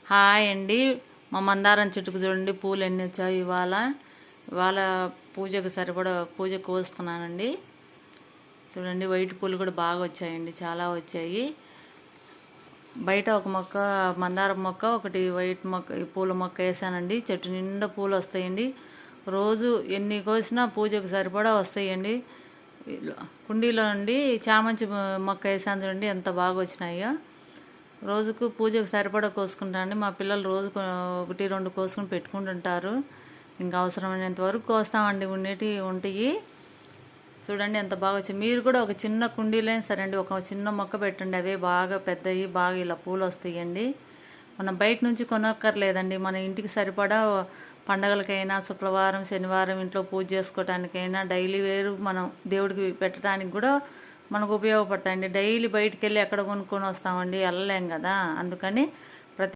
Hi అండి. మా మందారం చెట్టుకు చూడండి పూలు ఎన్ని వచ్చాయి ఇవాళ. ఇవాళ పూజకు సరిపడా పూజ కోస్తున్నానండి. చూడండి వైట్ పూలు కూడా బాగా వచ్చాయండి, చాలా వచ్చాయి. బయట ఒక మొక్క మందారం మొక్క, ఒకటి వైట్ మొక్క పూల మొక్క వేసానండి. చెట్టు నిండా పూలు వస్తాయండి. రోజు ఎన్ని కోసినా పూజకు సరిపడా వస్తాయండి. కుండీలో నుండి చామంతి మొక్క వేసాను చూడండి, ఎంత బాగా వచ్చినాయో. రోజుకు పూజకు సరిపడా కోసుకుంటానండి. మా పిల్లలు రోజుకు ఒకటి రెండు కోసుకుని పెట్టుకుంటుంటారు. ఇంకా అవసరమైనంత వరకు కోస్తామండి. ఉంటాయి చూడండి ఎంత బాగా వచ్చాయి. మీరు కూడా ఒక చిన్న కుండీలైనా సరే అండి, ఒక చిన్న మొక్క పెట్టండి. అవే బాగా పెద్దవి, బాగా ఇలా పూలు వస్తాయండి. మనం బయట నుంచి కొనక్కర్లేదండి. మన ఇంటికి సరిపడా పండగలకైనా, శుక్రవారం శనివారం ఇంట్లో పూజ చేసుకోవటానికైనా, డైలీ వేరు మనం దేవుడికి పెట్టడానికి కూడా మనకు ఉపయోగపడతాయండి. డైలీ బయటికి వెళ్ళి ఎక్కడ కొనుక్కొని వస్తామండి, వెళ్ళలేం కదా. అందుకని